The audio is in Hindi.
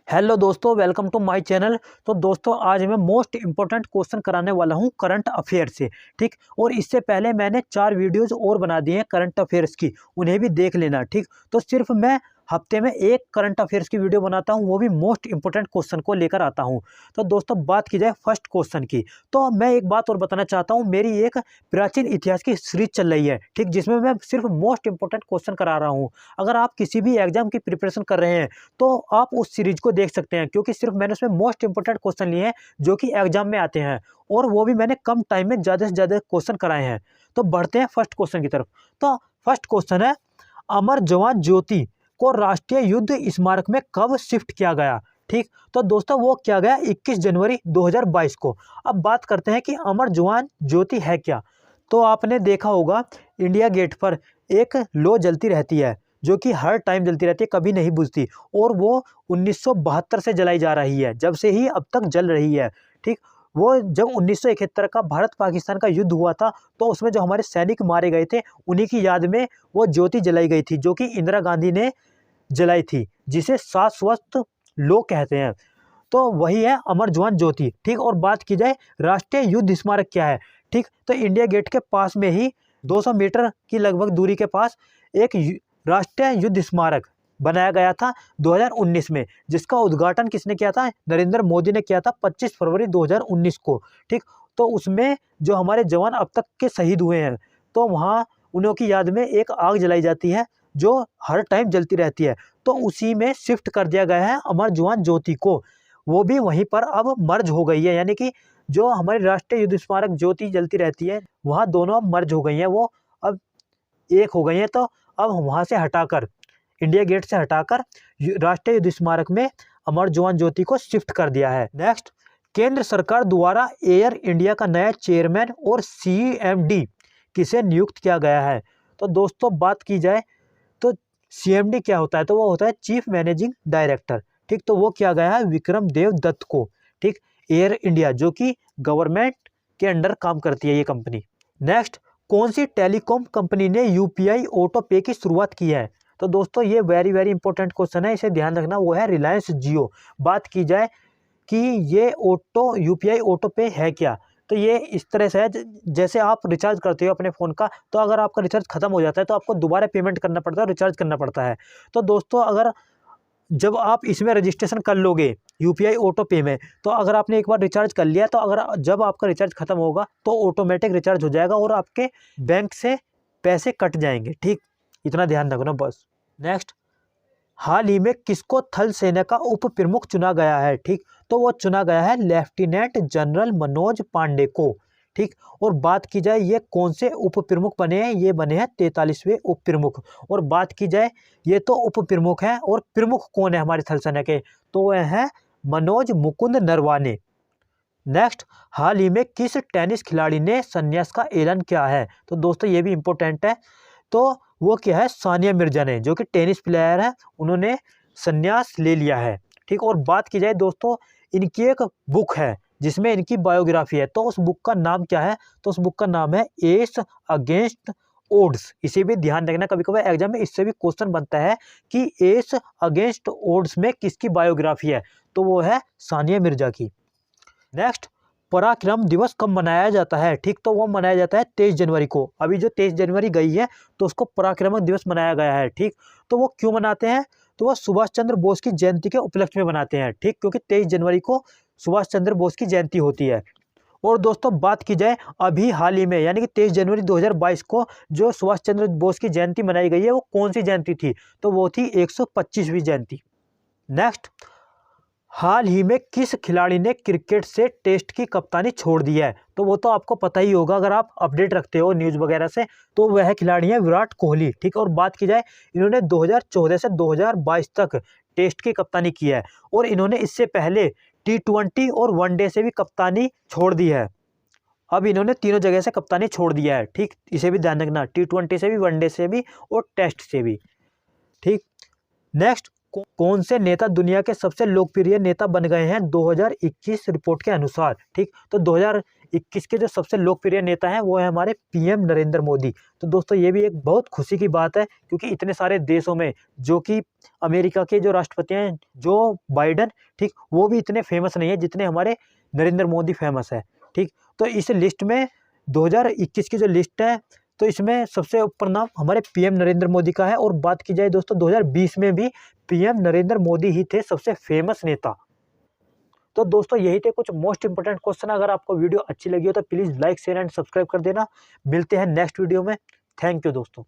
हेलो दोस्तों, वेलकम टू माय चैनल। तो दोस्तों आज मैं मोस्ट इंपॉर्टेंट क्वेश्चन कराने वाला हूं करंट अफेयर से। ठीक, और इससे पहले मैंने 4 वीडियोस और बना दिए हैं करंट अफेयर्स की, उन्हें भी देख लेना। ठीक, तो सिर्फ मैं हफ्ते में एक करंट अफेयर्स की वीडियो बनाता हूं, वो भी मोस्ट इंपॉर्टेंट क्वेश्चन को लेकर आता हूं। तो दोस्तों बात की जाए फर्स्ट क्वेश्चन की, तो मैं एक बात और बताना चाहता हूँ। मेरी एक प्राचीन इतिहास की सीरीज चल रही है, ठीक, जिसमें मैं सिर्फ मोस्ट इंपॉर्टेंट क्वेश्चन करा रहा हूँ। अगर आप किसी भी एग्जाम की प्रिपरेशन कर रहे हैं तो आप उस सीरीज को देख सकते हैं, क्योंकि सिर्फ मैंने उसमें मोस्ट इंपोर्टेंट क्वेश्चन लिए हैं जो कि एग्जाम में आते हैं, और वो भी मैंने कम टाइम में ज़्यादा से ज़्यादा क्वेश्चन कराए हैं। तो बढ़ते हैं फर्स्ट क्वेश्चन की तरफ। तो फर्स्ट क्वेश्चन है, अमर जवान ज्योति को राष्ट्रीय युद्ध स्मारक में कब शिफ्ट किया गया? ठीक, तो दोस्तों वो किया गया 21 जनवरी 2022 को। अब बात करते हैं कि अमर जवान ज्योति है क्या। तो आपने देखा होगा इंडिया गेट पर एक लो जलती रहती है, जो कि हर टाइम जलती रहती है, कभी नहीं बुझती, और वो 1972 से जलाई जा रही है, जब से ही अब तक जल रही है। ठीक, वो जब 1971 का भारत पाकिस्तान का युद्ध हुआ था, तो उसमें जो हमारे सैनिक मारे गए थे, उन्हीं की याद में वो ज्योति जलाई गई थी, जो कि इंदिरा गांधी ने जलाई थी, जिसे शाश्वत लो कहते हैं। तो वही है अमर जवान ज्योति। ठीक, और बात की जाए राष्ट्रीय युद्ध स्मारक क्या है। ठीक, तो इंडिया गेट के पास में ही 200 मीटर की लगभग दूरी के पास एक राष्ट्रीय युद्ध स्मारक बनाया गया था 2019 में, जिसका उद्घाटन किसने किया था? नरेंद्र मोदी ने किया था 25 फरवरी 2019 को। ठीक, तो उसमें जो हमारे जवान अब तक के शहीद हुए हैं, तो वहाँ उन्हों की याद में एक आग जलाई जाती है, जो हर टाइम जलती रहती है। तो उसी में शिफ्ट कर दिया गया है अमर जवान ज्योति को, वो भी वहीं पर अब मर्ज हो गई है। यानी कि जो हमारी राष्ट्रीय युद्ध स्मारक ज्योति जलती रहती है, वहाँ दोनों अब मर्ज हो गई हैं, वो अब एक हो गई हैं। तो अब वहाँ से हटाकर, इंडिया गेट से हटाकर राष्ट्रीय युद्ध स्मारक में अमर जवान ज्योति को शिफ्ट कर दिया है। नेक्स्ट, केंद्र सरकार द्वारा एयर इंडिया का नया चेयरमैन और CMD किसे नियुक्त किया गया है? तो दोस्तों बात की जाए तो CMD क्या होता है? तो वो होता है चीफ मैनेजिंग डायरेक्टर। ठीक, तो वो किया गया है विक्रम देव दत्त को। ठीक, एयर इंडिया जो कि गवर्नमेंट के अंडर काम करती है ये कंपनी। नेक्स्ट, कौन सी टेलीकॉम कंपनी ने UPI ऑटो पे की शुरुआत की है? तो दोस्तों ये वेरी इंपॉर्टेंट क्वेश्चन है, इसे ध्यान रखना। वो है रिलायंस जियो। बात की जाए कि ये UPI ऑटो पे है क्या, तो ये इस तरह से है, जैसे आप रिचार्ज करते हो अपने फ़ोन का, तो अगर आपका रिचार्ज खत्म हो जाता है तो आपको दोबारा पेमेंट करना पड़ता है, रिचार्ज करना पड़ता है। तो दोस्तों अगर जब आप इसमें रजिस्ट्रेशन कर लोगे UPI ऑटो पे में, तो अगर आपने एक बार रिचार्ज कर लिया, तो अगर जब आपका रिचार्ज खत्म होगा तो ऑटोमेटिक रिचार्ज हो जाएगा और आपके बैंक से पैसे कट जाएंगे। ठीक, इतना ध्यान रखना बस। नेक्स्ट, हाल ही में किसको थल सेना का उप प्रमुख चुना गया है? ठीक, तो वो चुना गया है लेफ्टिनेंट जनरल मनोज पांडे को। ठीक, और बात की जाए ये कौन से उप प्रमुख बने हैं? ये बने हैं 43वें उप प्रमुख। और बात की जाए ये तो उप प्रमुख हैं, और प्रमुख कौन है हमारे थल सेना के? तो वह है मनोज मुकुंद नरवाने। नेक्स्ट, हाल ही में किस टेनिस खिलाड़ी ने संन्यास का ऐलान किया है? तो दोस्तों ये भी इम्पोर्टेंट है। तो वो क्या है? सानिया मिर्जा ने, जो कि टेनिस प्लेयर है, उन्होंने संन्यास ले लिया है। ठीक, और बात की जाए दोस्तों इनकी एक बुक है जिसमें इनकी बायोग्राफी है, तो उस बुक का नाम क्या है? तो उस बुक का नाम है एस अगेंस्ट ओड्स। इसे भी ध्यान रखना, कभी कभी एग्जाम में इससे भी क्वेश्चन बनता है कि एस अगेंस्ट ओड्स में किसकी बायोग्राफी है? तो वो है सानिया मिर्जा की। नेक्स्ट, पराक्रम दिवस कब मनाया जाता है? ठीक, तो वो मनाया जाता है 23 जनवरी को। अभी जो 23 जनवरी गई है तो उसको पराक्रम दिवस मनाया गया है। ठीक, तो वो क्यों मनाते हैं? तो वह सुभाष चंद्र बोस की जयंती के उपलक्ष्य में मनाते हैं। ठीक, क्योंकि 23 जनवरी को सुभाष चंद्र बोस की जयंती होती है। और दोस्तों बात की जाए अभी हाल ही में, यानी कि 23 जनवरी 2022 को जो सुभाष चंद्र बोस की जयंती मनाई गई है, वो कौन सी जयंती थी? तो वो थी 125वीं जयंती। नेक्स्ट, हाल ही में किस खिलाड़ी ने क्रिकेट से टेस्ट की कप्तानी छोड़ दी है? तो वो तो आपको पता ही होगा अगर आप अपडेट रखते हो न्यूज़ वगैरह से, तो वह खिलाड़ी है विराट कोहली। ठीक, और बात की जाए इन्होंने 2014 से 2022 तक टेस्ट की कप्तानी की है, और इन्होंने इससे पहले T20 और वनडे से भी कप्तानी छोड़ दी है। अब इन्होंने तीनों जगह से कप्तानी छोड़ दिया है। ठीक, इसे भी ध्यान रखना, T20 से भी, वनडे से भी और टेस्ट से भी। ठीक, नेक्स्ट, कौन से नेता दुनिया के सबसे लोकप्रिय नेता बन गए हैं 2021 रिपोर्ट के अनुसार? ठीक, तो 2021 के जो सबसे लोकप्रिय नेता हैं वो है हमारे पीएम नरेंद्र मोदी। तो दोस्तों ये भी एक बहुत खुशी की बात है, क्योंकि इतने सारे देशों में जो कि अमेरिका के जो राष्ट्रपति हैं जो बाइडन, ठीक, वो भी इतने फेमस नहीं है जितने हमारे नरेंद्र मोदी फेमस है। ठीक, तो इस लिस्ट में 2021 की जो लिस्ट है तो इसमें सबसे ऊपर नाम हमारे पीएम नरेंद्र मोदी का है। और बात की जाए दोस्तों 2020 में भी पीएम नरेंद्र मोदी ही थे सबसे फेमस नेता। तो दोस्तों यही थे कुछ मोस्ट इंपोर्टेंट क्वेश्चन। अगर आपको वीडियो अच्छी लगी हो तो please like share and subscribe कर देना। मिलते हैं नेक्स्ट वीडियो में। थैंक यू दोस्तों।